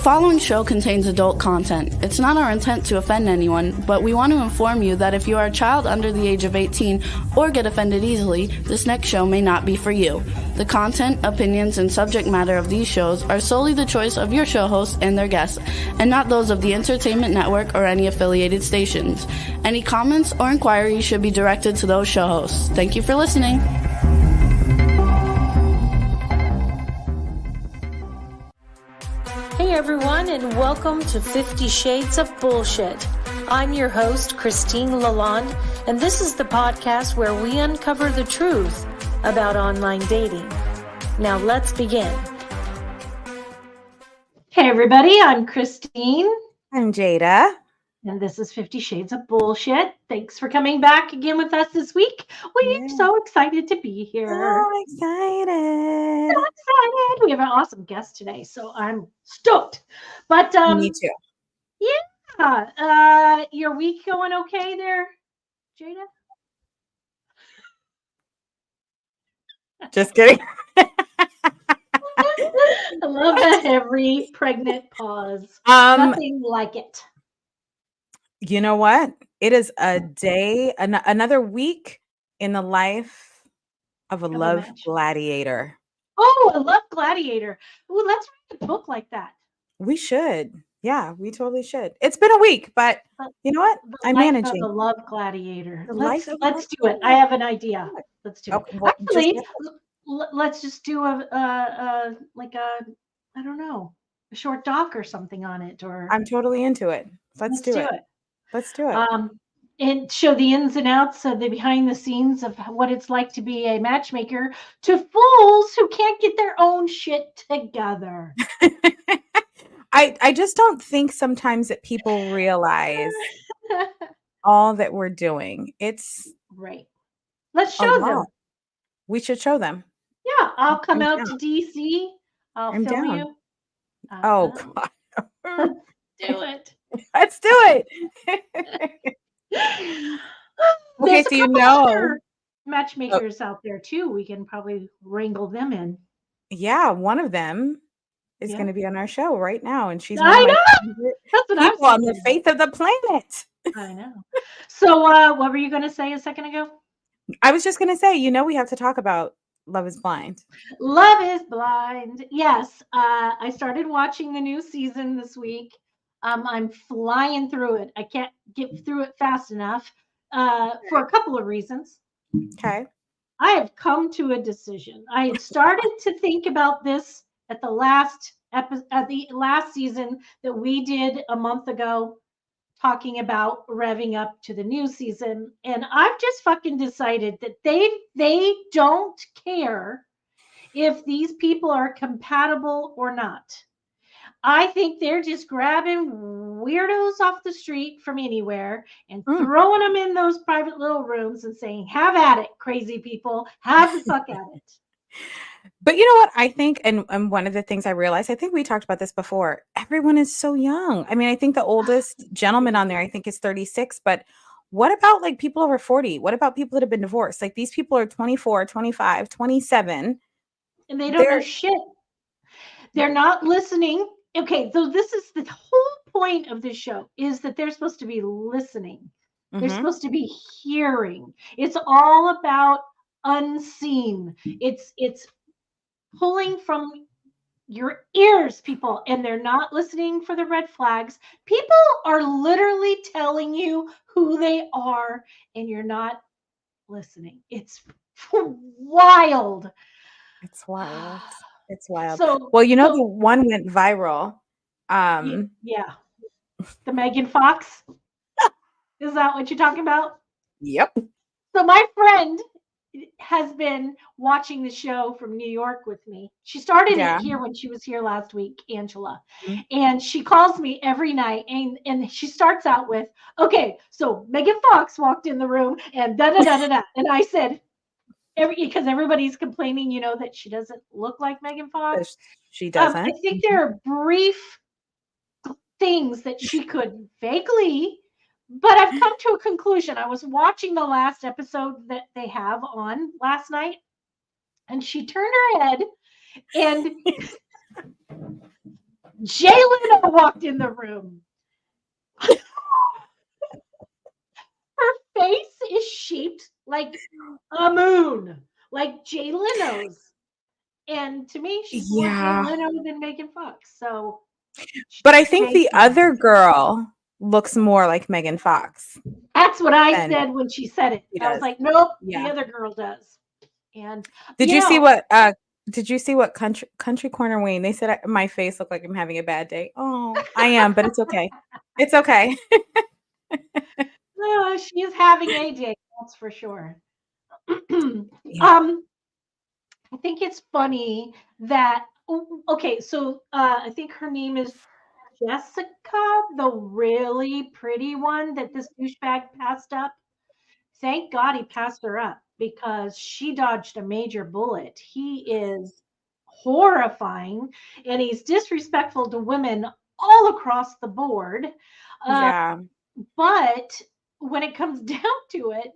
following show contains adult content. It's not our intent to offend anyone, but we want to inform you that if you are a child under the age of 18 or get offended easily, this next show may not be for you. The content, opinions, and subject matter of these shows are solely the choice of your show hosts and their guests, and not those of the Entertainment Network or any affiliated stations. Any comments or inquiries should be directed to those show hosts. Thank you for listening. Hey everyone, and welcome to 50 Shades of Bullshit. I'm your host, Christine Lalonde, and this is the podcast where we uncover the truth about online dating. Now let's begin. Hey everybody, I'm Christine. I'm Jada. And this is 50 Shades of Bullshit. Thanks for coming back again with us this week. We're so excited to be here. So excited. So excited. We have an awesome guest today, so I'm stoked. But me too. Yeah. Your week going okay there, Jada? Just kidding. I love that every pregnant pause. Nothing like it. You know what? It is a day, another week in the life of a love gladiator. Oh, a love gladiator. Ooh, let's write a book like that. We should. Yeah, we totally should. It's been a week, but you know what? I'm managing. The love gladiator. Let's do it. I have an idea. Let's do it. Well, actually, let's just do a I don't know, a short doc or something on it. Or I'm totally into it. Let's do it. Let's do it. And show the ins and outs of the behind the scenes of what it's like to be a matchmaker to fools who can't get their own shit together. I just don't think sometimes that people realize all that we're doing. It's right. Let's show them. We should show them. Yeah, I'll come out to DC. I'll film you. Oh God. Do it. Let's do it. Okay, so you know matchmakers out there too. We can probably wrangle them in. Yeah, one of them is going to be on our show right now, and she's one of my favorite people on the face of the planet. I know. So, what were you going to say a second ago? I was just going to say, we have to talk about Love is Blind. Love is Blind. Yes, I started watching the new season this week. I'm flying through it. I can't get through it fast enough for a couple of reasons. Okay. I have come to a decision. I had started to think about this at the last season that we did a month ago, talking about revving up to the new season. And I've just fucking decided that they don't care if these people are compatible or not. I think they're just grabbing weirdos off the street from anywhere and throwing them in those private little rooms and saying, have at it, crazy people. Have the fuck at it. But you know what? I think, and one of the things I realized, I think we talked about this before, everyone is so young. I mean, I think the oldest gentleman on there, I think is 36, but what about like people over 40? What about people that have been divorced? Like these people are 24, 25, 27. And they don't know shit. They're not listening. Okay, so this is the whole point of this show, is that they're supposed to be listening. They're supposed to be hearing. It's all about unseen. It's pulling from your ears, people, and they're not listening for the red flags. People are literally telling you who they are, and you're not listening. It's wild. It's wild. It's wild. So, well, the one went viral. Yeah. The Megan Fox. Is that what you're talking about? Yep. So my friend has been watching the show from New York with me. She started it here when she was here last week, Angela. And she calls me every night and she starts out with, okay, so Megan Fox walked in the room and da-da-da-da-da. And I said, because everybody's complaining, that she doesn't look like Megan Fox. She doesn't. I think there are brief things that she could vaguely, but I've come to a conclusion. I was watching the last episode that they have on last night, and she turned her head and Jay Leno walked in the room. Her face is shaped like a moon, like Jay Leno's. And to me, she's more Jay Yeah. Leno than Megan Fox. So, But I think Jay the Leno. other girl looks more like Megan Fox That's what I than said when she said it. she I was does. like, nope, the Yeah. other girl does. And Did you see what country corner Wayne? They said my face looked like I'm having a bad day. Oh, I am, but it's okay. It's okay. she is having a day, that's for sure. Yeah. I think it's funny that okay, so I think her name is Jessica, the really pretty one that this douchebag passed up. Thank God he passed her up because she dodged a major bullet. He is horrifying and he's disrespectful to women all across the board. Yeah. But when it comes down to it,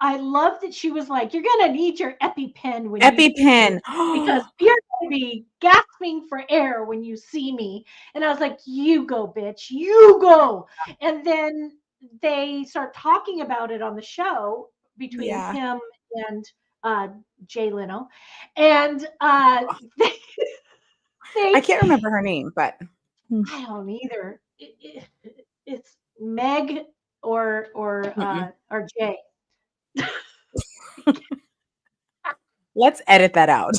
I love that she was like, "You're gonna need your EpiPen when you EpiPen. because you're gonna be gasping for air when you see me." And I was like, "You go, bitch, you go." And then they start talking about it on the show between Yeah. him and uh, Jay Leno, and they, I they can't remember her name, but I don't either. It's Meg or Jay. let's edit that out.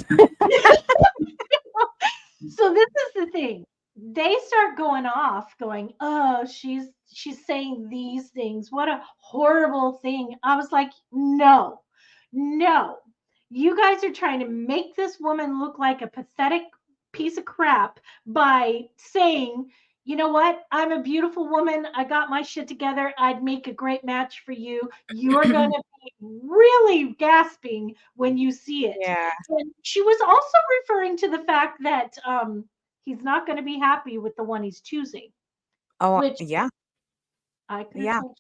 So this is the thing. They start going off, going, "Oh, she's saying these things. What a horrible thing." I was like, "No, no. You guys are trying to make this woman look like a pathetic piece of crap by saying, you know what? I'm a beautiful woman. I got my shit together. I'd make a great match for you. You're going to be really gasping when you see it." Yeah. And she was also referring to the fact that he's not going to be happy with the one he's choosing, Oh, which yeah. I could have Yeah. told.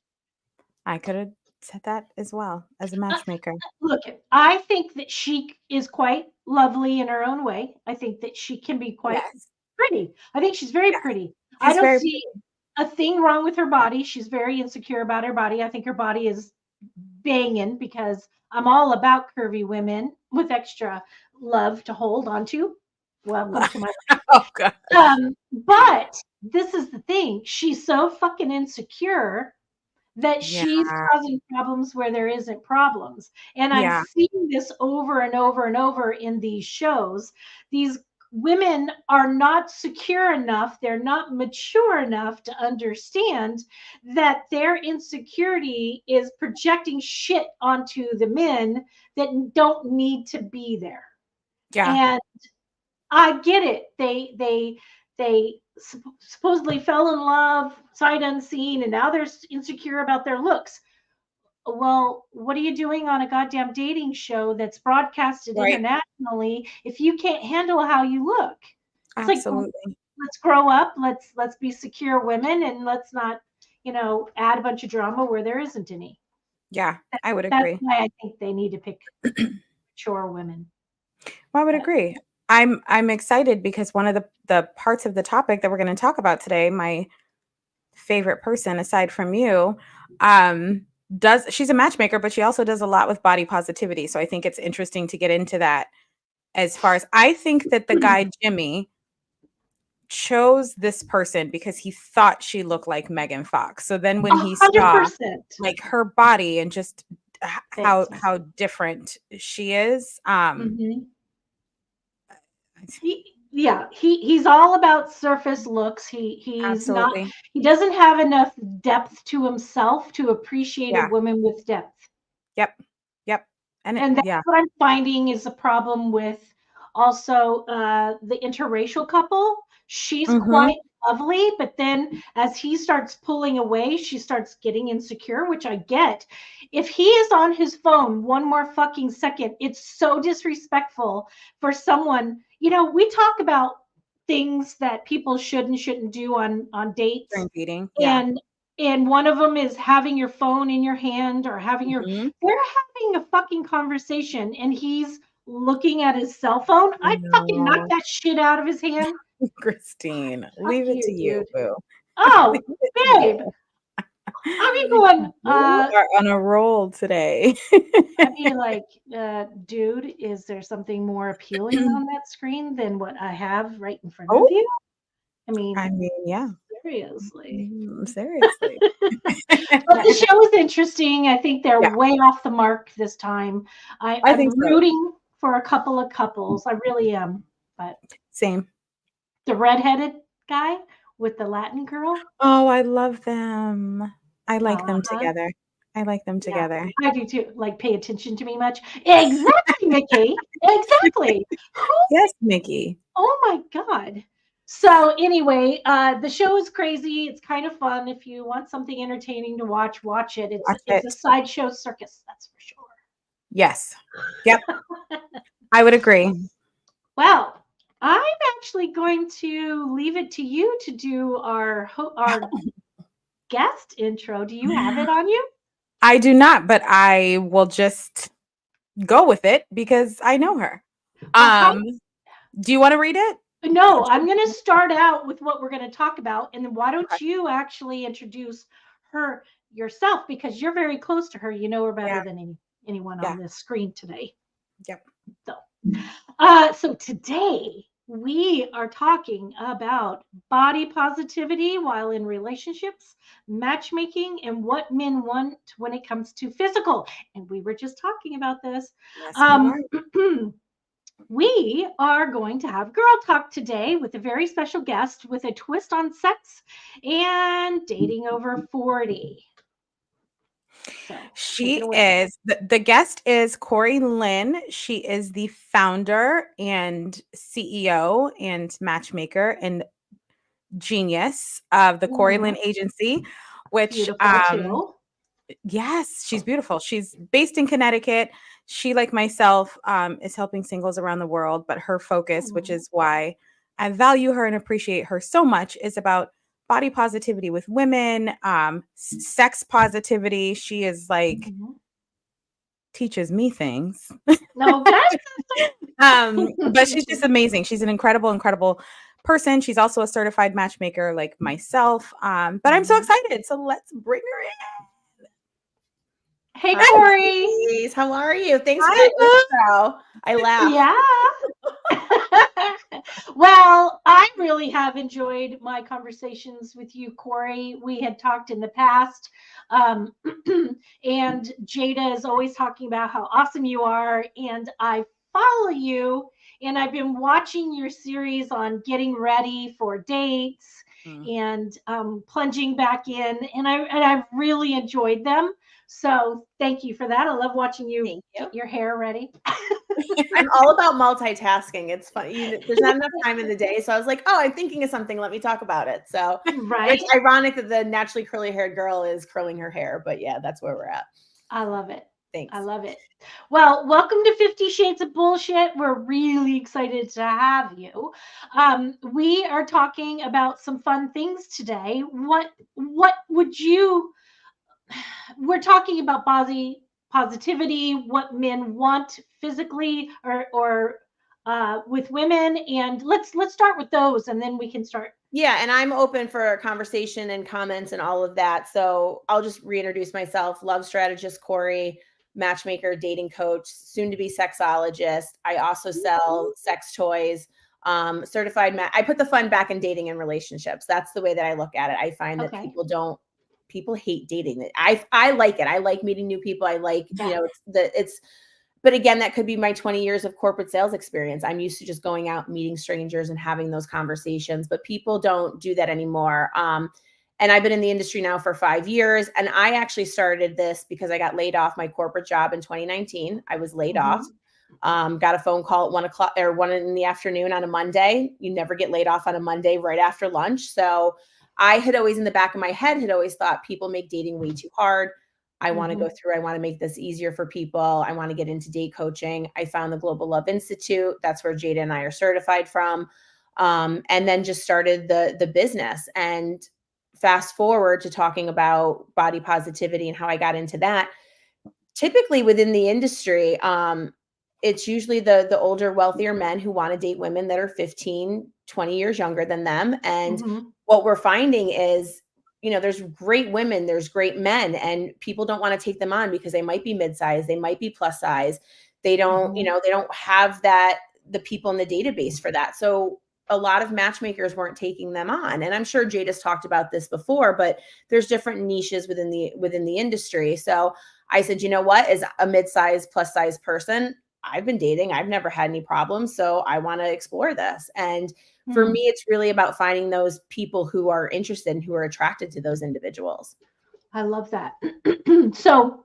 I could have said that as well as a Uh, matchmaker. Look, I think that she is quite lovely in her own way. I think that she can be quite Yes. pretty. I think she's very Yes. pretty. I She's don't very see a thing wrong with her body. She's very insecure about her body. I think her body is banging because I'm all about curvy women with extra love to hold onto. Welcome to my Oh god. but this is the thing. She's so fucking insecure that Yeah. she's causing problems where there isn't problems. And I'm Yeah. seeing this over and over and over in these shows. These women are not secure enough, they're not mature enough to understand that their insecurity is projecting shit onto the men that don't need to be there. Yeah. And I get it. They supposedly fell in love sight unseen, and now they're insecure about their looks. Well, what are you doing on a goddamn dating show that's broadcasted Right. internationally if you can't handle how you look? It's like, Absolutely. let's grow up. Let's be secure women, and let's not, add a bunch of drama where there isn't any. Yeah, I would That's agree. why I think they need to pick mature women. Well, I would But agree. I'm excited because one of the parts of the topic that we're going to talk about today, my favorite person aside from you, she's a matchmaker, but she also does a lot with body positivity. So I think it's interesting to get into that. As far as I think that the guy Jimmy chose this person because he thought she looked like Megan Fox. So then when he saw 100%. like her body and just Thanks. how different she is, Mhm. He's all about surface looks. absolutely. He doesn't have enough depth to himself to appreciate a Yeah. woman with depth. Yep. Yep. And And that's yeah. what I'm finding is a problem with also the interracial couple. She's Mhm. quite lovely, but then as he starts pulling away, she starts getting insecure, which I get. If he is on his phone one more fucking second, it's so disrespectful for someone. We talk about things that people should and shouldn't do on dates, During dating. Yeah. and one of them is having your phone in your hand or having Mhm. they're having a fucking conversation and he's looking at his cell phone. I I'd fucking knock know. that shit out of his hand. Christine, Fuck leave it to you, dude. boo. Oh, Leave it to babe. you. I mean, going, You are on a roll today. I mean, like, dude, is there something more appealing on that screen than what I have right in front of Oh, you? I mean, yeah. seriously. Seriously. But the show is interesting. I think they're Yeah, way off the mark this time. I I'm think so. rooting for a couple of couples. I really am. But Same. the redheaded guy with the Latin girl, Oh, I love them. I like them uh-huh. together. I like them Yeah, together. I do too. Like, pay attention to me much. Exactly, Mickey. Exactly. Who? Yes, Mickey. Oh my God. So anyway, the show is crazy. It's kind of fun. If you want something entertaining to watch, watch it. Watch It's a it. sideshow circus, that's for sure. Yes. Yep. I would agree. Well, I'm actually going to leave it to you to do our guest intro. Do you have it on you? I do not, but I will just go with it because I know her. Well, how? Do you want to read it? No, I'm going to start out with what we're going to talk about, and then why don't Okay. you actually introduce her yourself, because you're very close to her. You know her better than anyone on this screen today. Yep. So today we are talking about body positivity while in relationships, matchmaking, and what men want when it comes to physical. And we were just talking about this. Yes, We are going to have girl talk today with a very special guest with a twist on sex and dating over 40. So she is the guest is Corey Lynn. She is the founder and CEO and matchmaker and genius of the Corey Lynn Agency, which beautiful too. yes, she's beautiful. She's based in Connecticut. She, like myself, is helping singles around the world, but her focus, which is why I value her and appreciate her so much, is about body positivity with women, sex positivity. She is like teaches me things. Okay. But she's just amazing. She's an incredible person. She's also a certified matchmaker like myself. But I'm so excited. So let's bring her in. Hey, Hi, Corey. ladies. How are you? Thanks for Hi, that intro. I laughed. Yeah. Well, I really have enjoyed my conversations with you, Corey. We had talked in the past, and Jada is always talking about how awesome you are. And I follow you, and I've been watching your series on getting ready for dates and plunging back in, and I've really enjoyed them. So thank you for that. I love watching you get your hair ready. I'm all about multitasking. It's funny. There's not enough time in the day. So I was like, oh, I'm thinking of something. Let me talk about it. So Right. It's ironic that the naturally curly haired girl is curling her hair. But yeah, that's where we're at. I love it. Thanks. I love it. Well, welcome to 50 Shades of Bullshit. We're really excited to have you. We are talking about some fun things today. What would you we're talking about body positivity, what men want physically or with women, and let's start with those, and then we can start. Yeah, and I'm open for conversation and comments and all of that. So I'll just reintroduce myself. Love Strategist Corey, matchmaker, dating coach, soon to be sexologist. I also sell sex toys. Certified I put the fun back in dating and relationships. That's the way that I look at it. I find that people hate dating. I like it. I like meeting new people. I like, but again, that could be my 20 years of corporate sales experience. I'm used to just going out, meeting strangers and having those conversations, but people don't do that anymore. And I've been in the industry now for 5 years. And I actually started this because I got laid off my corporate job in 2019. I was laid off. Got a phone call at 1 o'clock or 1 in the afternoon on a Monday. You never get laid off on a Monday right after lunch. So I had always in the back of my head had always thought people make dating way too hard. I want to go through, I want to make this easier for people. I want to get into date coaching. I found the Global Love Institute. That's where Jada and I are certified from. And then just started the business. And fast forward to talking about body positivity and how I got into that. Typically within the industry, it's usually the older, wealthier men who want to date women that are 15, 20 years younger than them. And what we're finding is, there's great women, there's great men, and people don't want to take them on because they might be mid-size, they might be plus size. They don't, they don't have the people in the database for that. So a lot of matchmakers weren't taking them on. And I'm sure Jada's talked about this before, but there's different niches within the industry. So I said, you know what, as a mid-size plus size person, I've been dating, I've never had any problems. So I want to explore this. And for me, it's really about finding those people who are interested and who are attracted to those individuals. I love that. So,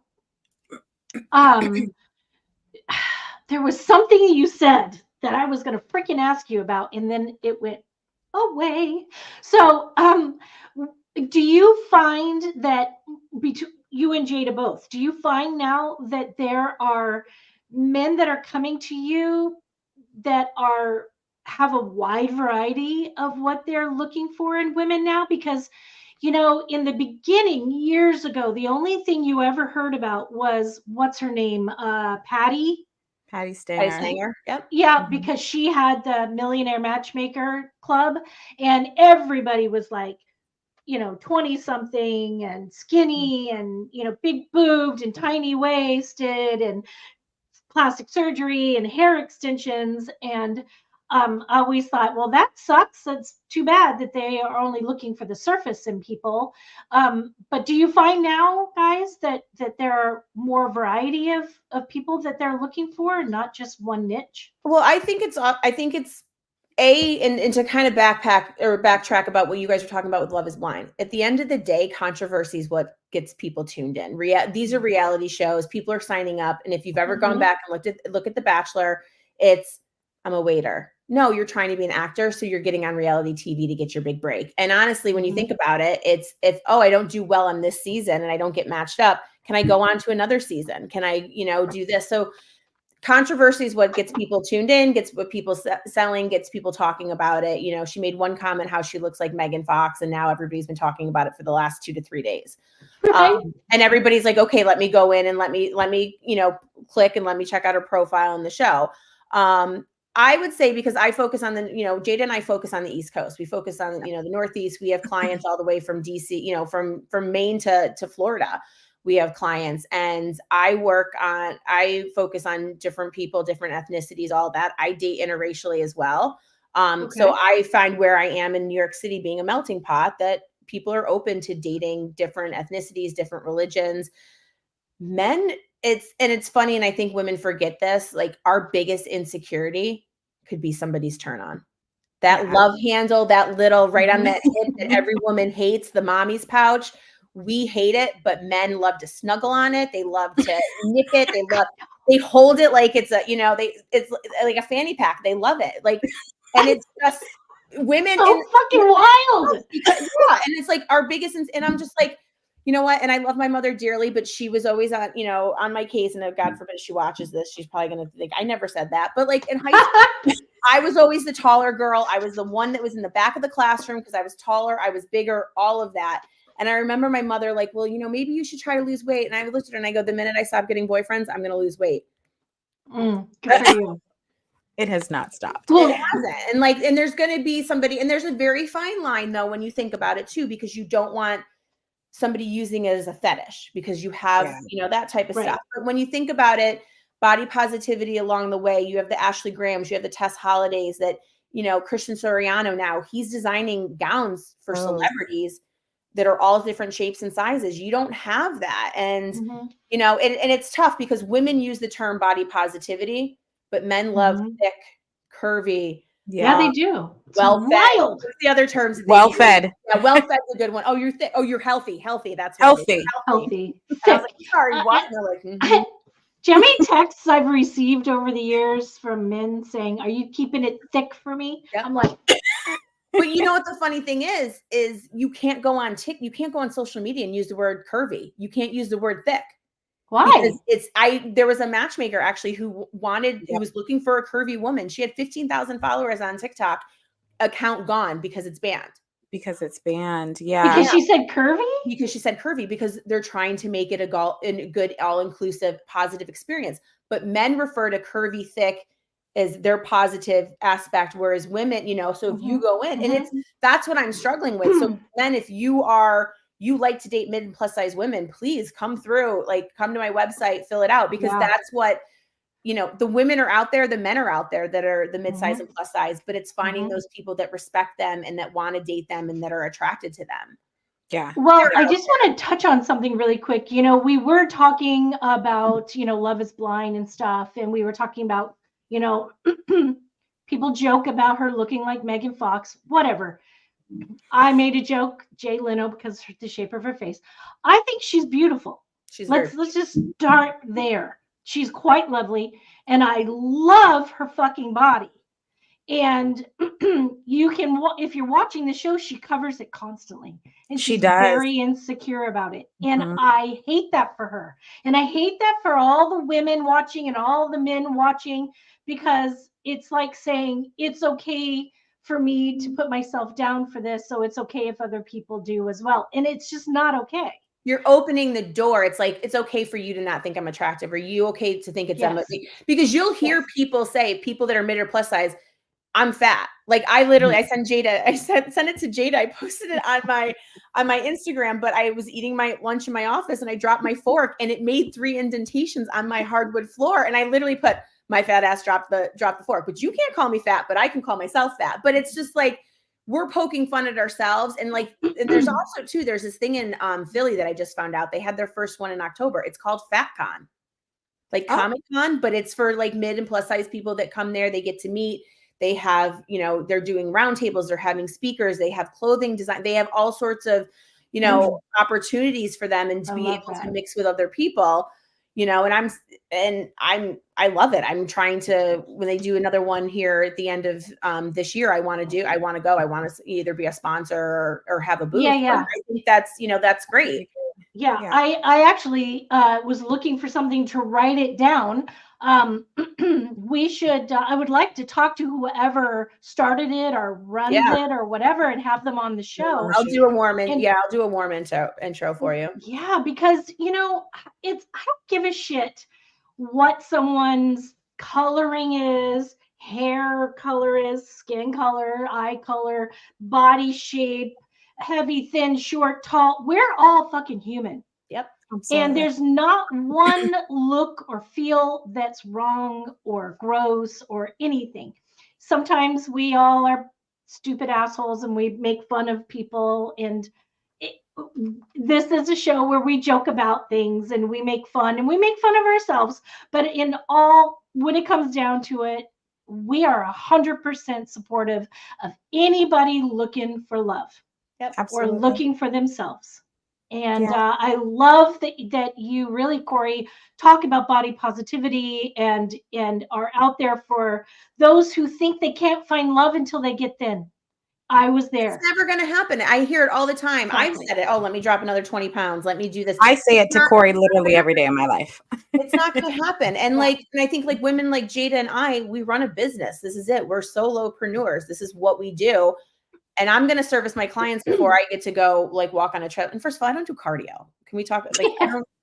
there was something you said that I was going to freaking ask you about, and then it went away. So, do you find that between you and Jada both, do you find now that there are men that are coming to you that have a wide variety of what they're looking for in women now? Because, in the beginning, years ago, the only thing you ever heard about was, what's her name? Patty Stanger. Yep. Yeah, because she had the Millionaire Matchmaker Club, and everybody was like, 20 something and skinny and, big boobed and tiny waisted and plastic surgery and hair extensions. And I always thought, well, that sucks. That's too bad that they are only looking for the surface in people. But do you find now, guys, that there are more variety of people that they're looking for, not just one niche? Well, I think it's and to kind of backtrack about what you guys were talking about with Love is Blind. At the end of the day, controversy is what gets people tuned in. These are reality shows. People are signing up. And if you've ever gone back and look at The Bachelor, it's, I'm a waiter. No, you're trying to be an actor. So you're getting on reality TV to get your big break. And honestly, when you think about it, it's, I don't do well on this season and I don't get matched up. Can I go on to another season? Can I, do this? So controversy is what gets people tuned in, gets what people selling, gets people talking about it. She made one comment how she looks like Megan Fox, and now everybody's been talking about it for the last 2 to 3 days. And everybody's like, okay, let me go in and let me click and let me check out her profile in the show. I would say, because I focus on Jada and I focus on the East Coast. We focus on, the Northeast. We have clients all the way from DC, from Maine to Florida. We have clients, and I focus on different people, different ethnicities, all that. I date interracially as well. So I find where I am in New York City being a melting pot, that people are open to dating different ethnicities, different religions. Men, it's funny. And I think women forget this, like our biggest insecurity could be somebody's turn on. That love handle, that little right on that hip that every woman hates, the mommy's pouch. We hate it, but men love to snuggle on it. They love to nip it. They hold it like it's it's like a fanny pack. They love it. And it's just women. So fucking wild. Because, and it's like our biggest, and I'm just like, you know what? And I love my mother dearly, but she was always on my case. And God forbid she watches this, she's probably going to think I never said that. But like in high school, I was always the taller girl. I was the one that was in the back of the classroom because I was taller. I was bigger, all of that. And I remember my mother like, well, maybe you should try to lose weight. And I looked at her and I go, the minute I stop getting boyfriends, I'm going to lose weight. Good for you. It has not stopped. It hasn't. And there's going to be somebody, and there's a very fine line though, when you think about it too, because you don't want somebody using it as a fetish because you have, that type of stuff. But when you think about it, body positivity along the way, you have the Ashley Grahams, you have the Tess Hollidays that, Christian Soriano now, he's designing gowns for celebrities that are all different shapes and sizes. You don't have that. And, and it's tough because women use the term body positivity, but men love thick, curvy. Yeah, they do. Well-fed. What's the other terms? Well-fed. Yeah, well-fed is a good one. Oh, you're thick. Oh, you're healthy. Healthy. That's healthy. I was like, sorry, what? And they're like, do you know how many texts I've received over the years from men saying, are you keeping it thick for me? Yep. I'm like, but you know what the funny thing is you can't go on you can't go on social media and use the word curvy. You can't use the word thick. Why? Because there was a matchmaker actually who was looking for a curvy woman. She had 15,000 followers on TikTok, account gone because it's banned. because it's banned. Yeah. Because she said curvy? Because she said curvy, because they're trying to make it a good, all-inclusive, positive experience. But men refer to curvy, thick as their positive aspect, whereas women, so if you go in, and that's what I'm struggling with. So then if you like to date mid and plus size women, please come through, come to my website, fill it out, because that's what, the women are out there, the men are out there that are the mid-size and plus size, but it's finding those people that respect them and that want to date them and that are attracted to them. Yeah. Well, I just want to touch on something really quick. We were talking about, Love is Blind and stuff. And we were talking about, people joke about her looking like Megan Fox, whatever. I made a joke, Jay Leno, because of the shape of her face. I think she's beautiful. Let's just start there. She's quite lovely. And I love her fucking body. And you can, if you're watching the show, she covers it constantly. And she's very insecure about it. And I hate that for her. And I hate that for all the women watching and all the men watching, because it's like saying, it's okay for me to put myself down for this. So it's okay if other people do as well. And it's just not okay. You're opening the door. It's like, it's okay for you to not think I'm attractive. Are you okay to think it's because you'll hear people say, people that are mid or plus size, I'm fat. Like I send Jada, send it to Jada. I posted it on my Instagram, but I was eating my lunch in my office and I dropped my fork and it made 3 indentations on my hardwood floor. And I literally put, my fat ass dropped the fork, but you can't call me fat, but I can call myself fat. But it's just like, we're poking fun at ourselves. And and there's also too, there's this thing in Philly that I just found out. They had their first one in October. It's called FatCon, Comic Con, but it's for mid and plus size people that come there. They get to meet. They have, they're doing roundtables, they're having speakers, they have clothing design, they have all sorts of, opportunities for them and to be able to mix with other people, and I love it. I'm trying to, when they do another one here at the end of this year, I want to go, I want to either be a sponsor or have a booth. Yeah. I think that's, that's great. Yeah. I actually was looking for something to write it down. We should, I would like to talk to whoever started it or runs it or whatever and have them on the show. I'll do a warm intro for you. Yeah, because I don't give a shit what someone's coloring is, hair color is, skin color, eye color, body shape, heavy, thin, short, tall. We're all fucking human. Yep. Absolutely. And there's not one look or feel that's wrong or gross or anything. Sometimes we all are stupid assholes and we make fun of people. And this is a show where we joke about things and we make fun of ourselves. But when it comes down to it, we are 100% supportive of anybody looking for love. Yep, or looking for themselves. And I love that you really, Corey, talk about body positivity and are out there for those who think they can't find love until they get thin. I was there. It's never going to happen. I hear it all the time. Exactly. I've said it. Oh, let me drop another 20 pounds. Let me do this. I say it to Corey literally every day of my life. It's not going to happen. And and I think women like Jada and I, we run a business. This is it. We're solopreneurs. This is what we do. And I'm going to service my clients before I get to go walk on a treadmill. And first of all, I don't do cardio. Can we talk?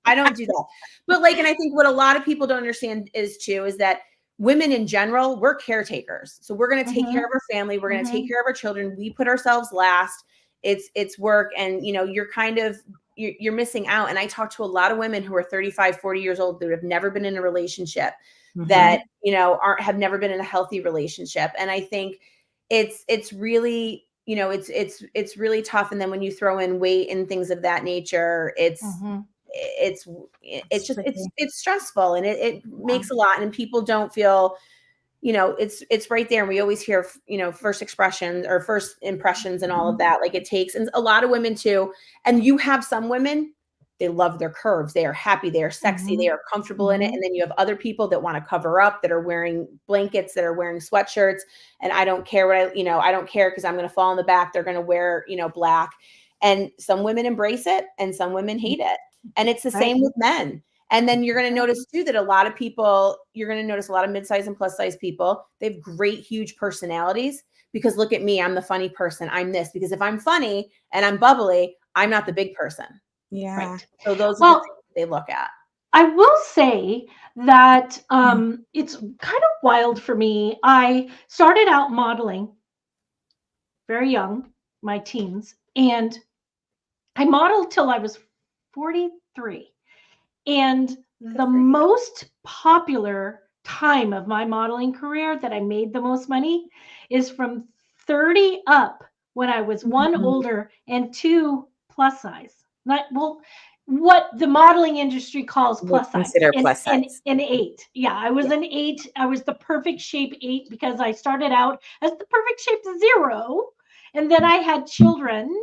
I don't do that. But and I think what a lot of people don't understand is that women in general, we're caretakers. So we're going to take care of our family. We're going to take care of our children. We put ourselves last. It's work. And, you're missing out. And I talk to a lot of women who are 35, 40 years old that have never been in a relationship that, have never been in a healthy relationship. And I think it's really, it's really tough. And then when you throw in weight and things of that nature, it's stressful and it makes a lot. And people don't feel, it's right there. And we always hear, first expressions or first impressions and all of that. It takes, and a lot of women too. And you have some women, they love their curves. They are happy. They are sexy. They are comfortable in it. And then you have other people that want to cover up, that are wearing blankets, that are wearing sweatshirts. And I don't care what I don't care because I'm going to fall in the back. They're going to wear, black. And some women embrace it and some women hate it. And it's the same with men. And then you're going to notice too that a lot of mid-size and plus size people, they have great, huge personalities because look at me, I'm the funny person. I'm this, because if I'm funny and I'm bubbly, I'm not the big person. Yeah. Right. So those are Well, the things they look at. I will say that it's kind of wild for me. I started out modeling very young, my teens, and I modeled till I was 43. And the most popular time of my modeling career that I made the most money is from 30 up, when I was one, older, and two, plus size. Not, well, what the modeling industry calls plus size. Consider plus size. An 8. Yeah, I was an 8. I was the perfect shape 8 because I started out as the perfect shape 0. And then I had children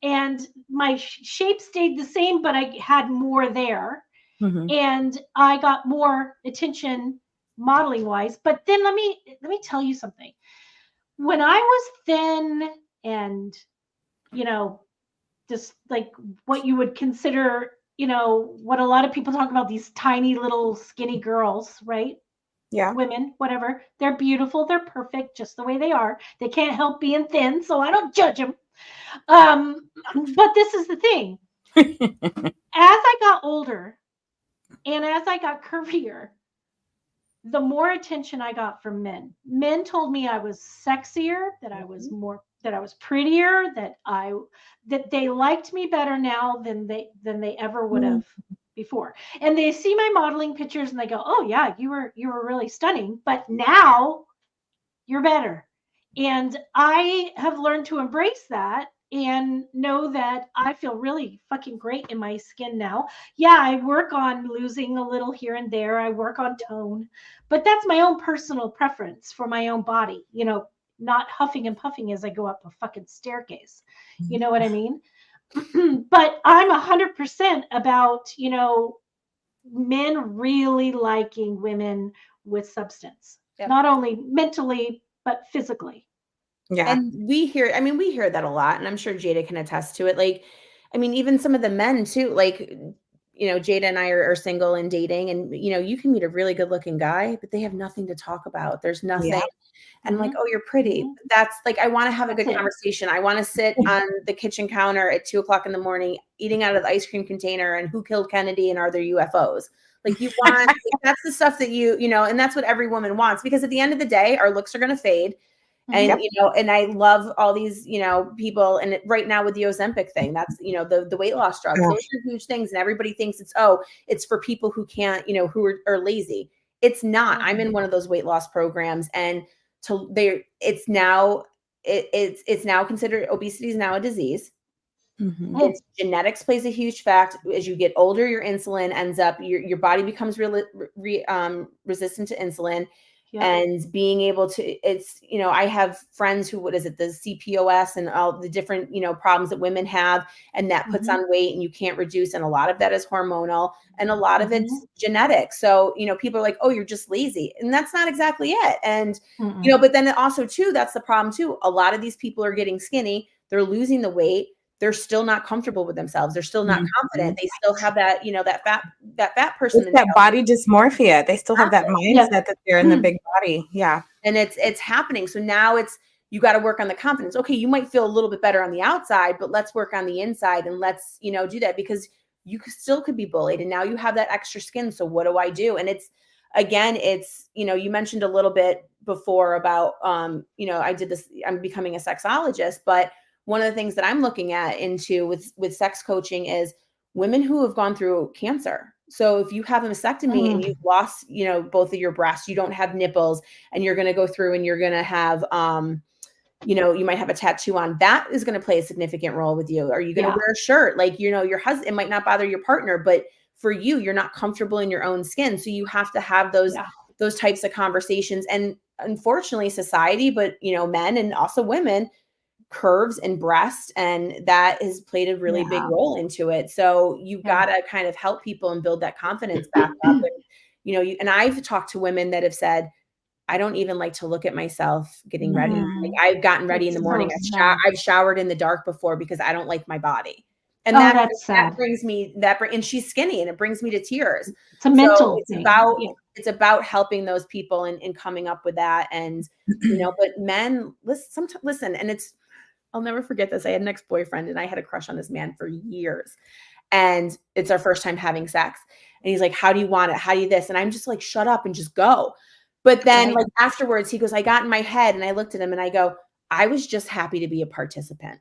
and my shape stayed the same, but I had more there. And I got more attention modeling wise. But then let me tell you something. When I was thin and, just like what you would consider, what a lot of people talk about, these tiny little skinny girls, right? Yeah. Women, whatever. They're beautiful. They're perfect just the way they are. They can't help being thin, so I don't judge them. But this is the thing. As I got older and as I got curvier, the more attention I got from men. Men told me I was sexier, that I was more, that I was prettier, that they liked me better now than they ever would have before. And they see my modeling pictures and they go, "Oh yeah, you were really stunning, but now you're better." And I have learned to embrace that and know that I feel really fucking great in my skin now. Yeah, I work on losing a little here and there. I work on tone, but that's my own personal preference for my own body, not huffing and puffing as I go up a fucking staircase. You know what I mean? But I'm 100% about, men really liking women with substance, not only mentally, but physically. Yeah. And we hear that a lot, and I'm sure Jada can attest to it. Like, I mean, even some of the men too, like, Jada and I are single and dating, and, you can meet a really good looking guy, but they have nothing to talk about. There's nothing. Yeah. And I'm like, oh, you're pretty. That's like, I want to have a good conversation. I want to sit on the kitchen counter at 2:00 in the morning, eating out of the ice cream container, and who killed Kennedy and are there UFOs? Like, you want, like, that's the stuff that and that's what every woman wants, because at the end of the day, our looks are going to fade. And, and I love all these, people. And right now with the Ozempic thing, that's, the weight loss drugs, those are huge things. And everybody thinks it's for people who can't, who are lazy. It's not. I'm in one of those weight loss programs, and it's now considered, obesity is now a disease. It's genetics plays a huge fact. As you get older, your insulin ends up, your body becomes resistant to insulin. And being able to, it's, I have friends who, the CPOS and all the different, problems that women have, and that puts on weight and you can't reduce. And a lot of that is hormonal and a lot of it's genetic. So, people are like, oh, you're just lazy. And that's not exactly it. And, but then also too, that's the problem too. A lot of these people are getting skinny. They're losing the weight. They're still not comfortable with themselves. They're still not confident. They still have that, that fat person. It's that body dysmorphia. They still have that mindset that they're in the big body. Yeah. And it's happening. So now you got to work on the confidence. Okay. You might feel a little bit better on the outside, but let's work on the inside, and let's, do that, because you still could be bullied, and now you have that extra skin. So what do I do? And it's, you mentioned a little bit before about, I did this, I'm becoming a sexologist, but one of the things that I'm looking into with sex coaching is women who have gone through cancer. So if you have a mastectomy and you've lost, both of your breasts, you don't have nipples, and you're going to go through and you're going to have, you might have a tattoo on, that is going to play a significant role with you. Are you going to wear a shirt? Like, your husband, it might not bother your partner, but for you, you're not comfortable in your own skin. So you have to have those types of conversations. And unfortunately, society, but, men and also women, curves and breast, and that has played a really big role into it. So you've got to kind of help people and build that confidence back up. And, and I've talked to women that have said, I don't even like to look at myself getting ready. Like, I've gotten ready in the morning. I've showered in the dark before because I don't like my body. And Oh, that that's sad. brings me and she's skinny and it brings me to tears. It's a mental It's thing. about Yeah. it's about helping those people and coming up with that. And but men listen, and I'll never forget this. I had an ex-boyfriend and I had a crush on this man for years. And it's our first time having sex. And he's like, how do you want it? How do you this? And I'm just like, shut up and just go. But then like afterwards, he goes, I got in my head and I looked at him and I go, I was just happy to be a participant.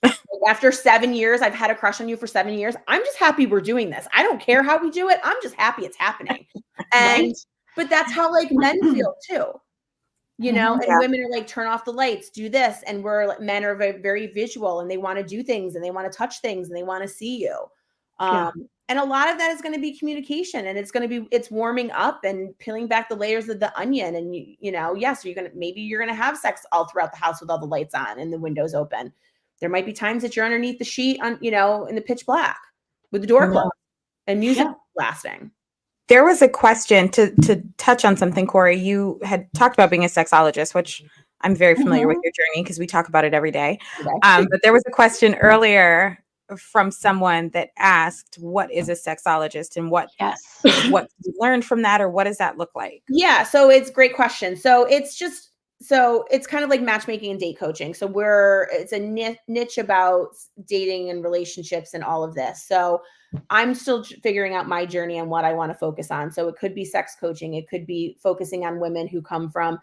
Like after 7 years, I've had a crush on you for 7 years. I'm just happy we're doing this. I don't care how we do it. I'm just happy it's happening. And but that's how like men feel too. And women are like, turn off the lights, do this. And men are very, very visual and they want to do things and they want to touch things and they want to see you. And a lot of that is going to be communication, and it's warming up and peeling back the layers of the onion. And yes, maybe you're going to have sex all throughout the house with all the lights on and the windows open. There might be times that you're underneath the sheet on, in the pitch black with the door closed and music blasting. There was a question to touch on something, Corey. You had talked about being a sexologist, which I'm very familiar with your journey because we talk about it every day. But there was a question earlier from someone that asked, what is a sexologist and what you learned from that, or what does that look like? Yeah. So it's a great question. So it's kind of like matchmaking and date coaching. So it's a niche about dating and relationships and all of this. So I'm still figuring out my journey and what I want to focus on. So it could be sex coaching. It could be focusing on women who come from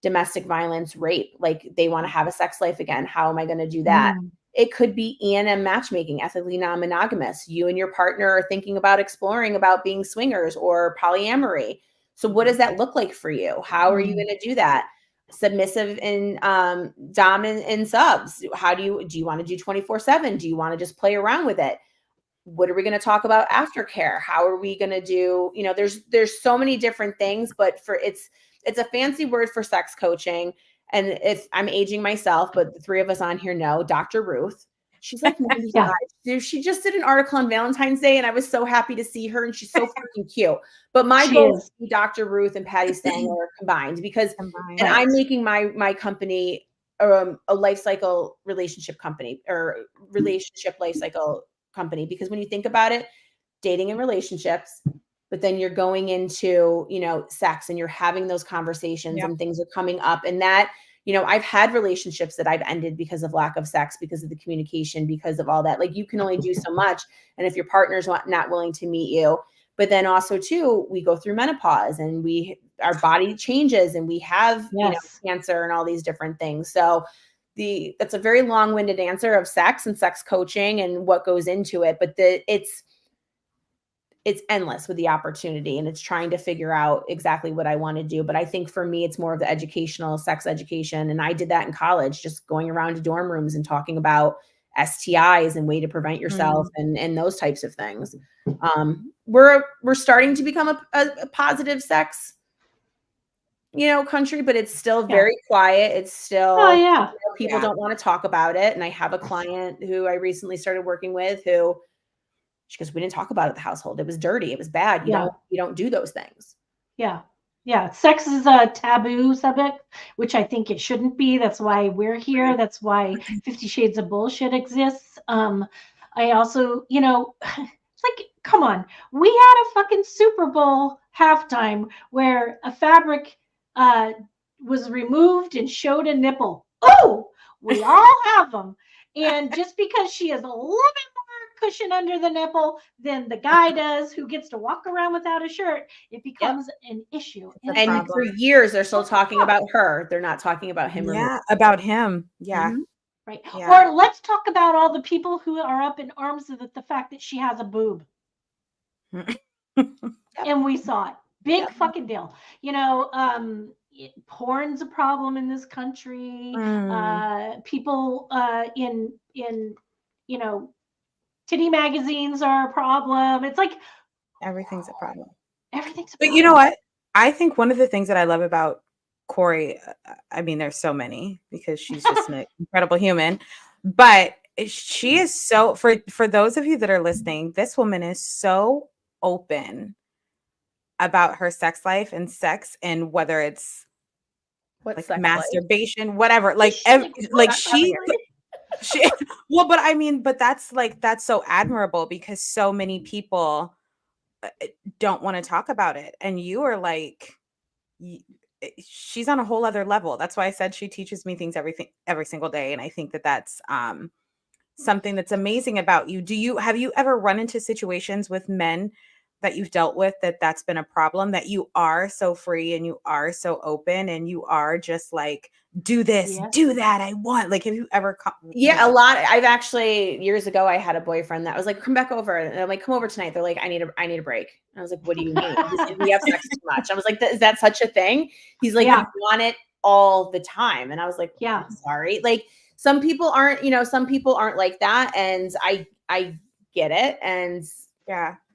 domestic violence, rape, like they want to have a sex life again. How am I going to do that? It could be E&M matchmaking, ethically non-monogamous. You and your partner are thinking about exploring about being swingers or polyamory. So what does that look like for you? How are you going to do that? Submissive and dom and subs. How do you want to do 24/7? Do you want to just play around with it? What are we going to talk about aftercare? How are we going to do, there's so many different things, but it's a fancy word for sex coaching. And if I'm aging myself, but the three of us on here know Dr. Ruth. She's like 95. She just did an article on Valentine's Day and I was so happy to see her and she's so freaking cute. But my goal is to be Dr. Ruth and Patty Stanger combined because I'm making my company a life cycle relationship company or relationship life cycle company, because when you think about it, dating and relationships, but then you're going into, sex and you're having those conversations and things are coming up, and that, I've had relationships that I've ended because of lack of sex, because of the communication, because of all that. Like you can only do so much. And if your partner's not willing to meet you, but then also too, we go through menopause and our body changes and we have, cancer and all these different things. So that's a very long-winded answer of sex and sex coaching and what goes into it. But it's endless with the opportunity, and it's trying to figure out exactly what I want to do. But I think for me, it's more of the educational sex education. And I did that in college, just going around to dorm rooms and talking about STIs and way to prevent yourself and those types of things. We're starting to become a positive sex, country, but it's still very quiet. It's still, people don't want to talk about it. And I have a client who I recently started working with who, she goes, we didn't talk about it at the household. It was dirty. It was bad. You don't do those things. Yeah. Yeah. Sex is a taboo subject, which I think it shouldn't be. That's why we're here. That's why 50 Shades of Bullshit exists. I also, it's like, come on. We had a fucking Super Bowl halftime where a fabric was removed and showed a nipple. Oh, we all have them. And just because she has a little bit more cushion under the nipple than the guy does who gets to walk around without a shirt, it becomes an issue. And for years, they're still talking about her. They're not talking about him. Yeah, about him. Yeah. Mm-hmm. Right. Yeah. Or let's talk about all the people who are up in arms with the fact that she has a boob. And we saw it. Big fucking deal. Porn's a problem in this country. People in titty magazines are a problem. It's like everything's a problem. Everything's a problem. But you know what? I think one of the things that I love about Corey, I mean, there's so many because she's just an incredible human, but she is so, for those of you that are listening, this woman is so open about her sex life and sex, and whether it's like masturbation, whatever, like she Well, but I mean, but that's so admirable because so many people don't want to talk about it. And you are like, she's on a whole other level. That's why I said she teaches me things every single day. And I think that that's something that's amazing about you. Have you ever run into situations with men that you've dealt with that's been a problem, that you are so free and you are so open and you are just like, do this, do that, I want, like, have you ever Yeah, a lot. I've actually, years ago, I had a boyfriend that was like, come back over. And I'm like, come over tonight. They're like, I need a break. And I was like, what do you mean? He's like, we have sex too much. I was like, is that such a thing? He's like, I want it all the time. And I was like, I'm sorry. Like, some people aren't like that. And I get it. And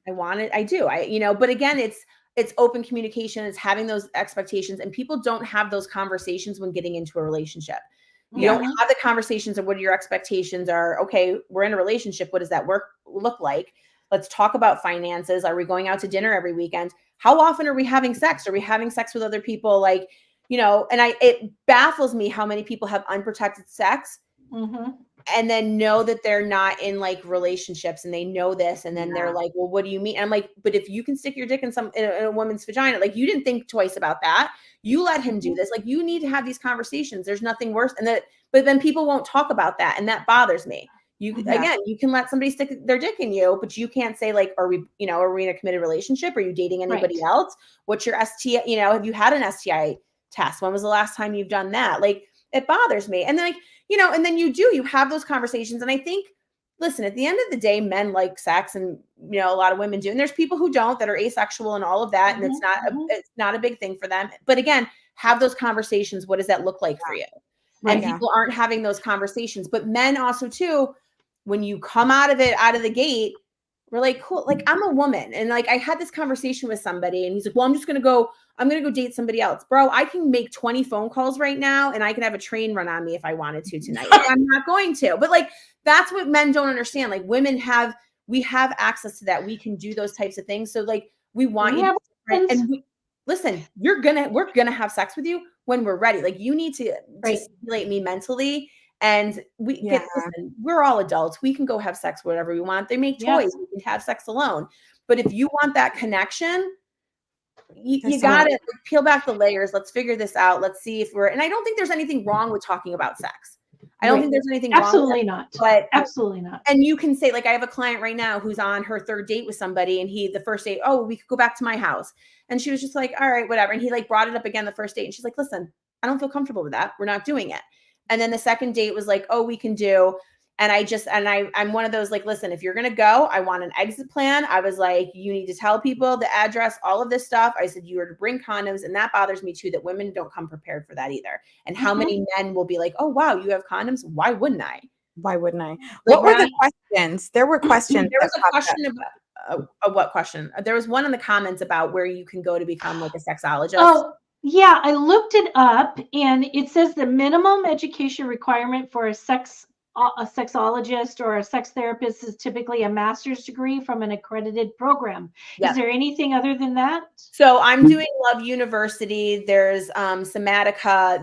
I want it. I do. But again, it's open communication. It's having those expectations, and people don't have those conversations when getting into a relationship. You don't have the conversations of what your expectations are. Okay, we're in a relationship. What does that look like? Let's talk about finances. Are we going out to dinner every weekend? How often are we having sex? Are we having sex with other people? Like, and it baffles me how many people have unprotected sex and then know that they're not in like relationships, and they know this. And then they're like, well, what do you mean? And I'm like, but if you can stick your dick in a woman's vagina, like, you didn't think twice about that. You let him do this. Like, you need to have these conversations. There's nothing worse. But then people won't talk about that. And that bothers me. Again, you can let somebody stick their dick in you, but you can't say like, are we in a committed relationship? Are you dating anybody else? What's your STI? Have you had an STI test? When was the last time you've done that? Like, it bothers me. And then like, and then you have those conversations. And I think, listen, at the end of the day, men like sex, and, a lot of women do. And there's people who don't, that are asexual and all of that. And it's not a big thing for them. But again, have those conversations. What does that look like for you? And people aren't having those conversations. But men also too, when you come out of the gate, we're like, cool. Like, I'm a woman. And like, I had this conversation with somebody, and he's like, well, I'm going to go date somebody else. Bro, I can make 20 phone calls right now, and I can have a train run on me if I wanted to tonight. Like, I'm not going to. But like, that's what men don't understand. Like, women we have access to that. We can do those types of things. So like, we want you to, listen, we're going to have sex with you when we're ready. Like, you need to stimulate me mentally. And listen, we're all adults. We can go have sex whatever we want. They make toys. We can have sex alone. But if you want that connection, you got to peel back the layers. Let's figure this out. Let's see if and I don't think there's anything wrong with talking about sex. I don't think there's anything wrong. Absolutely not. But absolutely not. And you can say, like, I have a client right now who's on her third date with somebody, and the first date, oh, we could go back to my house. And she was just like, all right, whatever. And he like brought it up again the first date. And she's like, listen, I don't feel comfortable with that. We're not doing it. And then the second date was like, oh, we can do. And I'm one of those, like, listen, if you're going to go, I want an exit plan. I was like, you need to tell people the address, all of this stuff. I said, you are to bring condoms. And that bothers me too, that women don't come prepared for that either. And how many men will be like, oh, wow, you have condoms. Why wouldn't I? Like, what were the questions? There were questions. There was a question about what question? There was one in the comments about where you can go to become like a sexologist. Oh, yeah. I looked it up, and it says the minimum education requirement for a sexologist or a sex therapist is typically a master's degree from an accredited program. Is there anything other than that? So I'm doing Love University. There's Somatica.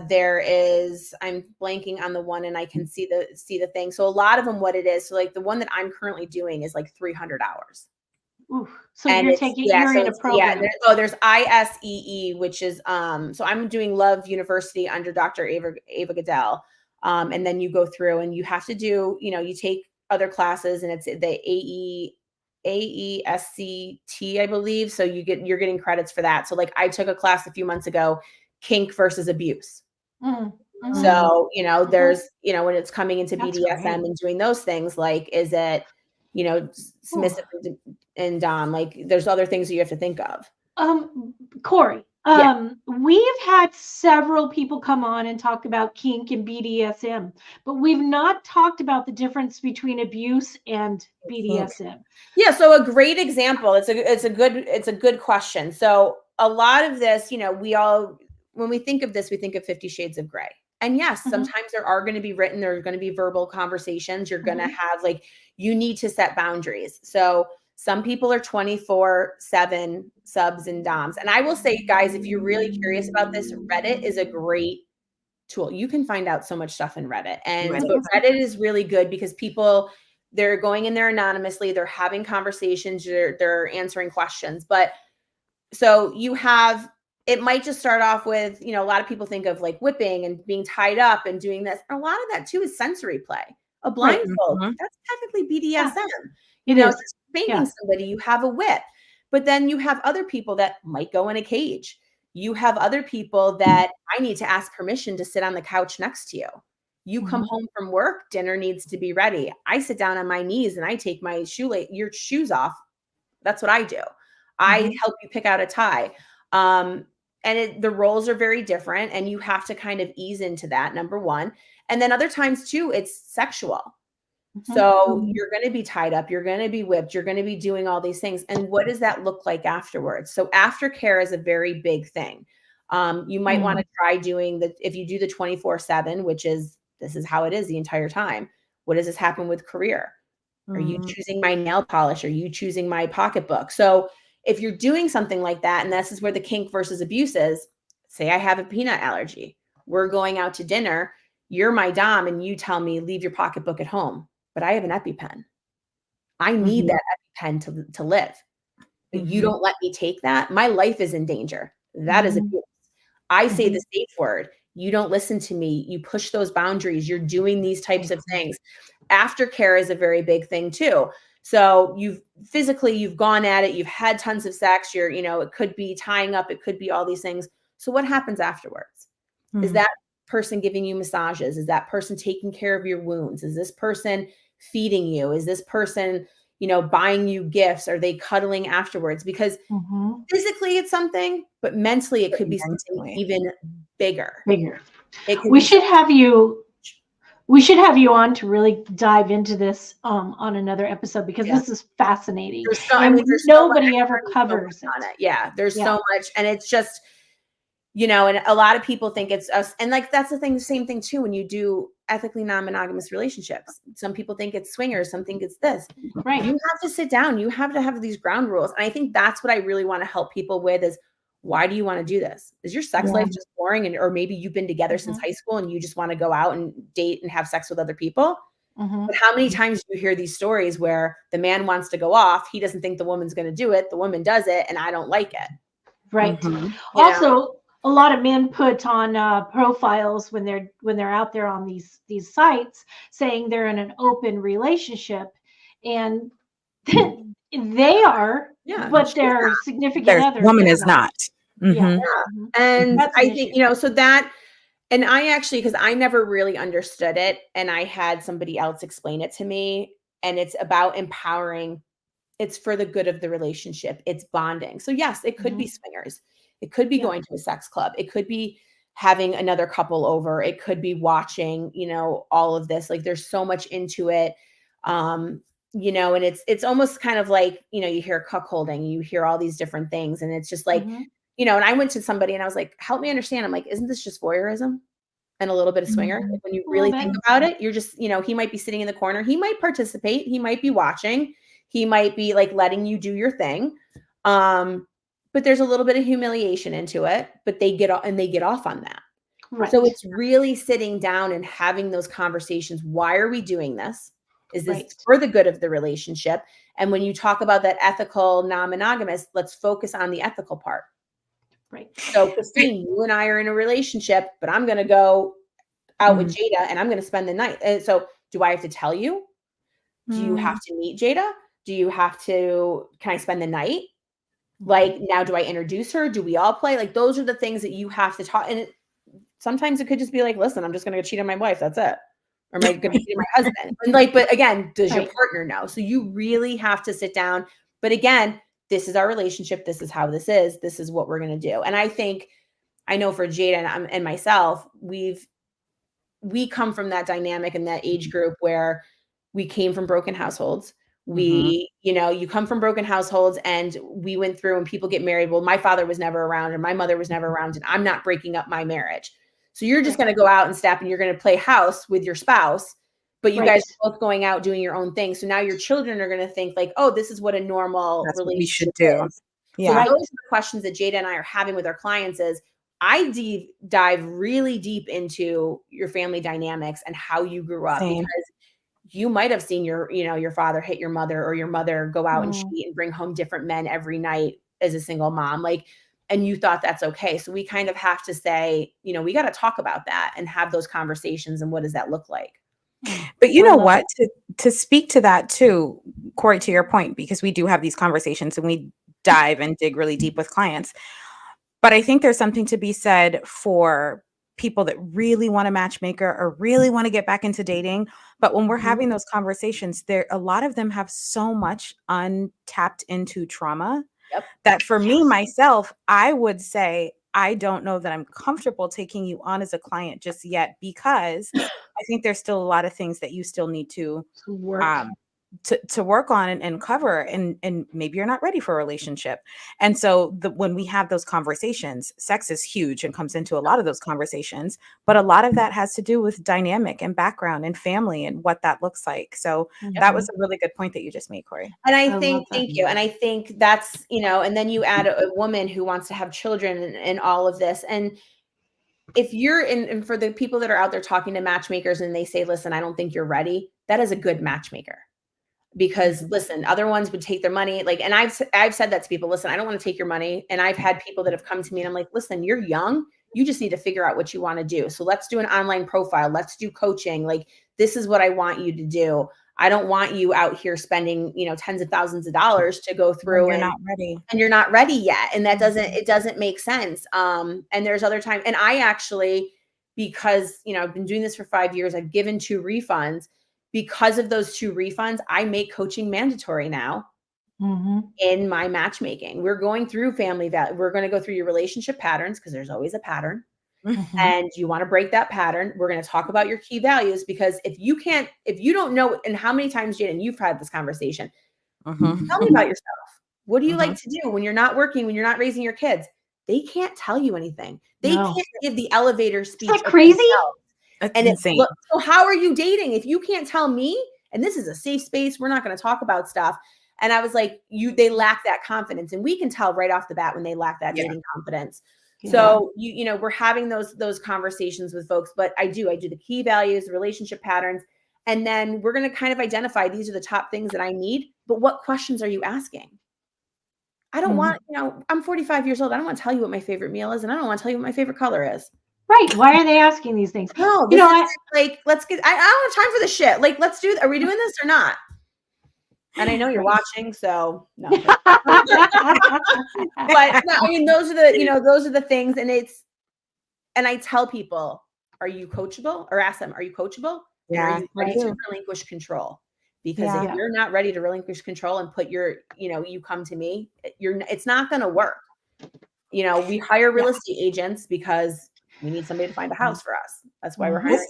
I'm blanking on the one, and I can see the thing. So a lot of them, what it is. So like the one that I'm currently doing is like 300 hours. Ooh, so you're in a program. There's ISEE, which is so I'm doing Love University under Dr. Ava Goodell. And then you go through and you have to do, you take other classes, and it's the AESCT, I believe. So you're getting credits for that. So like, I took a class a few months ago, kink versus abuse. So, there's, when it's coming into BDSM and doing those things, like, is it, submissive and dom, like, there's other things that you have to think of. Corey, we've had several people come on and talk about kink and BDSM, but we've not talked about the difference between abuse and BDSM. Yeah. So a great example, it's a good question. So a lot of this, when we think of this, we think of 50 Shades of Grey. And yes, sometimes there's going to be verbal conversations. You're going to have, like, you need to set boundaries. So some people are 24/7 subs and doms. And I will say, guys, if you're really curious about this, Reddit is a great tool. You can find out so much stuff in Reddit. And Right. but Reddit is really good because people, they're going in there anonymously, they're having conversations, they're answering questions. But so you have, it might just start off with, a lot of people think of like whipping and being tied up and doing this. A lot of that too is sensory play. A blindfold, Mhm. that's technically BDSM. It If is. you're spanking somebody, you have a whip. But then you have other people that might go in a cage. You have other people that I need to ask permission to sit on the couch next to you. You come home from work, dinner needs to be ready. I sit down on my knees and I take my your shoes off. That's what I do. I help you pick out a tie. And the roles are very different and you have to kind of ease into that, number one. And then other times too, it's sexual. So you're going to be tied up, you're going to be whipped, you're going to be doing all these things. And what does that look like afterwards? So aftercare is a very big thing. You might want to try doing if you do the 24/7, which is, this is how it is the entire time. What does this happen with career? Are you choosing my nail polish? Are you choosing my pocketbook? So if you're doing something like that, and this is where the kink versus abuse is, say I have a peanut allergy. We're going out to dinner. You're my dom and you tell me, leave your pocketbook at home. But I have an EpiPen. I need that EpiPen to live. But you don't let me take that. My life is in danger. That is abuse. I say the safe word. You don't listen to me. You push those boundaries. You're doing these types of things. Aftercare is a very big thing too. So you've gone at it. You've had tons of sex. It could be tying up. It could be all these things. So what happens afterwards? Is that person giving you massages? Is that person taking care of your wounds? Is this person feeding you? Is this person, buying you gifts? Are they cuddling afterwards? Because physically it's something, but mentally it could be something even bigger. We should have you on to really dive into this on another episode because this is fascinating. Nobody ever covers it. Yeah, there's so much, and it's just, and a lot of people think it's us. And like, that's the same thing too, when you do ethically non-monogamous relationships, some people think it's swingers, some think it's this, right? You have to sit down. You have to have these ground rules. And I think that's what I really want to help people with is, why do you want to do this? Is your sex life just boring? Or maybe you've been together since high school and you just want to go out and date and have sex with other people. But how many times do you hear these stories where the man wants to go off? He doesn't think the woman's going to do it. The woman does it. And I don't like it. Right. Also, a lot of men put on profiles when they're out there on these sites saying they're in an open relationship, and they are, but their significant other woman is not. And I think so that, and I actually, because I never really understood it, and I had somebody else explain it to me, and it's about empowering. It's for the good of the relationship. It's bonding. So yes, it could be swingers. It could be going to a sex club. It could be having another couple over. It could be watching, all of this. Like there's so much into it. And it's almost kind of like, you hear cuckolding, you hear all these different things. And it's just like, and I went to somebody and I was like, help me understand. I'm like, isn't this just voyeurism and a little bit of swinger? Like when you really think about it, you're just, he might be sitting in the corner. He might participate. He might be watching. He might be like letting you do your thing. But there's a little bit of humiliation into it, but they get off on that. Right. So it's really sitting down and having those conversations. Why are we doing this? Is this for the good of the relationship? And when you talk about that ethical, non-monogamous, let's focus on the ethical part. Right. So Christine, you and I are in a relationship, but I'm going to go out with Jada and I'm going to spend the night. And so do I have to tell you? Do you have to meet Jada? Can I spend the night? Like, now do I introduce her? Do we all play? Like, those are the things that you have to talk. And sometimes it could just be like, listen, I'm just going to cheat on my wife. That's it. Or am I going to cheat on my husband? And like, but again, does your partner know? So you really have to sit down. But again, this is our relationship. This is how this is. This is what we're going to do. And I know for Jada and myself, we come from that dynamic and that age group where we came from broken households. You come from broken households and we went through and people get married. Well, my father was never around and my mother was never around and I'm not breaking up my marriage. So you're just going to go out and step and you're going to play house with your spouse, but you guys are both going out doing your own thing. So now your children are going to think like, oh, this is what a normal relationship we should do. Is. Yeah. So those are the questions that Jada and I are having with our clients is, I dive really deep into your family dynamics and how you grew up. Same. Because you might have seen your father hit your mother, or your mother go out and cheat and bring home different men every night as a single mom. Like, and you thought that's okay. So we kind of have to say, we got to talk about that and have those conversations. And what does that look like? But you know what, to speak to that too, Corey, to your point, because we do have these conversations and we dive and dig really deep with clients. But I think there's something to be said for people that really want a matchmaker or really want to get back into dating. But when we're having those conversations, a lot of them have so much untapped into trauma that for me, myself, I would say, I don't know that I'm comfortable taking you on as a client just yet, because I think there's still a lot of things that you still need to work. To work on and cover, and maybe you're not ready for a relationship. And so when we have those conversations, sex is huge and comes into a lot of those conversations, but a lot of that has to do with dynamic and background and family and what that looks like. So that was a really good point that you just made, Corey. And I think, thank you. And I think that's, and then you add a woman who wants to have children and all of this. And if you're and for the people that are out there talking to matchmakers and they say, listen, I don't think you're ready, that is a good matchmaker. Because listen, other ones would take their money. Like, and I've said that to people, listen, I don't want to take your money. And I've had people that have come to me and I'm like, listen, you're young. You just need to figure out what you want to do. So let's do an online profile. Let's do coaching. Like, this is what I want you to do. I don't want you out here spending, tens of thousands of dollars to go through and you're not ready. And you're not ready yet. And that doesn't make sense. And there's other times. And I actually, because, I've been doing this for 5 years, I've given 2 refunds. Because of those 2 refunds, I make coaching mandatory now in my matchmaking. We're going through family value. We're going to go through your relationship patterns, because there's always a pattern. And you want to break that pattern. We're going to talk about your key values, because if you don't know, and how many times, Jaden, you've had this conversation, tell me about yourself. What do you like to do when you're not working, when you're not raising your kids? They can't tell you anything. They can't give the elevator speech. Is that crazy? That's and insane. So how are you dating if you can't tell me? And this is a safe space. We're not going to talk about stuff. And I was like, they lack that confidence, and we can tell right off the bat when they lack that dating confidence. Yeah. So we're having those conversations with folks. But I do the key values, the relationship patterns, and then we're going to kind of identify, these are the top things that I need. But what questions are you asking? I don't want, I'm 45 years old. I don't want to tell you what my favorite meal is, and I don't want to tell you what my favorite color is. Right. Why are they asking these things? No, let's get, I don't have time for this shit. Like, are we doing this or not? And I know you're watching, so no. But no, I mean, those are the things. And I tell people, are you coachable? Or ask them, are you coachable? Yeah. Are you ready to relinquish control? Because if you're not ready to relinquish control and put your, you come to me, it's not going to work. We hire real estate agents because we need somebody to find a house for us. That's why we're hiring.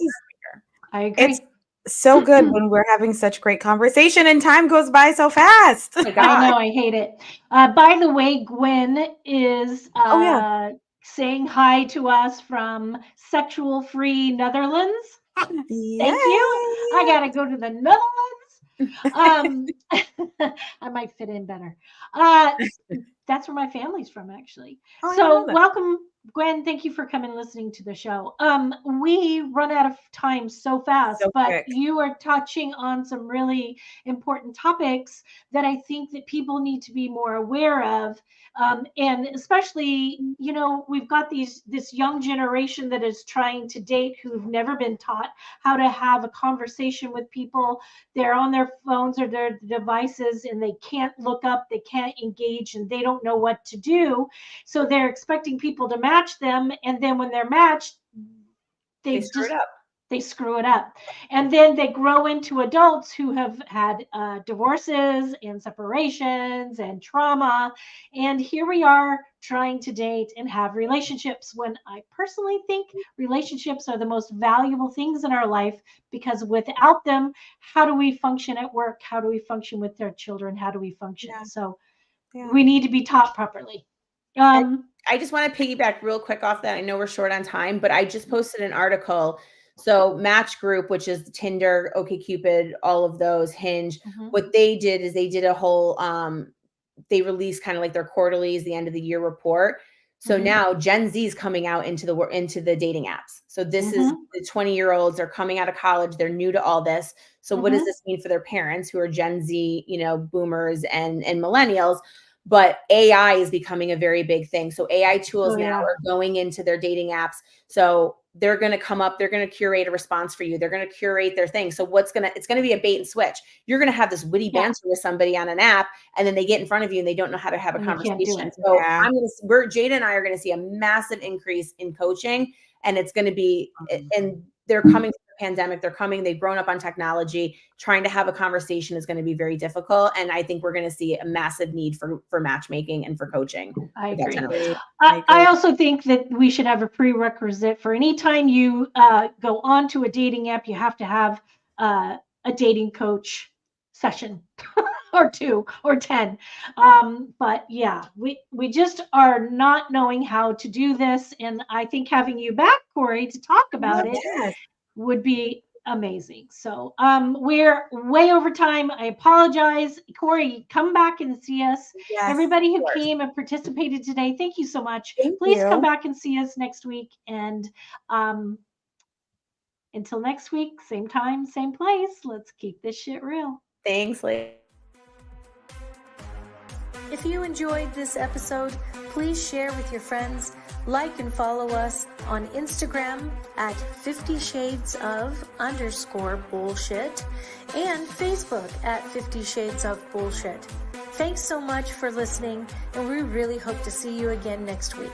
I agree. It's so good when we're having such great conversation and time goes by so fast. I know. I hate it. By the way, Gwen is saying hi to us from Sexual Free Netherlands. Thank you. I got to go to the Netherlands. I might fit in better. That's where my family's from, actually. So welcome, Gwen. Thank you for coming and listening to the show. We run out of time so fast, but you are touching on some really important topics that I think that people need to be more aware of. And especially, we've got this young generation that is trying to date who've never been taught how to have a conversation with people. They're on their phones or their devices and they can't look up, they can't engage, and they don't know what to do. So they're expecting people to match them. And then when they're matched, they screw it up. And then they grow into adults who have had divorces and separations and trauma. And here we are trying to date and have relationships, when I personally think relationships are the most valuable things in our life, because without them, how do we function at work? How do we function with our children? How do we function? So we need to be taught properly. I just want to piggyback real quick off that. I know we're short on time, but I just posted an article. So Match Group, which is Tinder, OkCupid, all of those, Hinge, what they did is they did a whole, they released kind of like their quarterlies, the end of the year report. So now Gen Z is coming out into the dating apps. So this is the 20-year-olds are coming out of college. They're new to all this. So what does this mean for their parents who are Gen Z, boomers and millennials? But AI is becoming a very big thing. So AI tools now are going into their dating apps. So they're going to come up, they're going to curate a response for you. They're going to curate their thing. So it's going to be a bait and switch. You're going to have this witty banter with somebody on an app, and then they get in front of you and they don't know how to have a conversation. So Jada and I are going to see a massive increase in coaching, and it's going to be, and they're coming from the pandemic. They've grown up on technology. Trying to have a conversation is going to be very difficult. And I think we're going to see a massive need for matchmaking and for coaching. I agree. I also think that we should have a prerequisite for any time you go onto a dating app, you have to have a dating coach session or 2 or 10. But yeah, we just are not knowing how to do this. And I think having you back, Corey, to talk about it would be amazing. So we're way over time. I apologize. Corey, come back and see us. Yes, everybody who came and participated today, thank you so much. Please come back and see us next week. And until next week, same time, same place, let's keep this shit real. Thanks, Lee. If you enjoyed this episode, please share with your friends, like and follow us on Instagram at 50 Shades of _bullshit and Facebook at 50 Shades of Bullshit. Thanks so much for listening, and we really hope to see you again next week.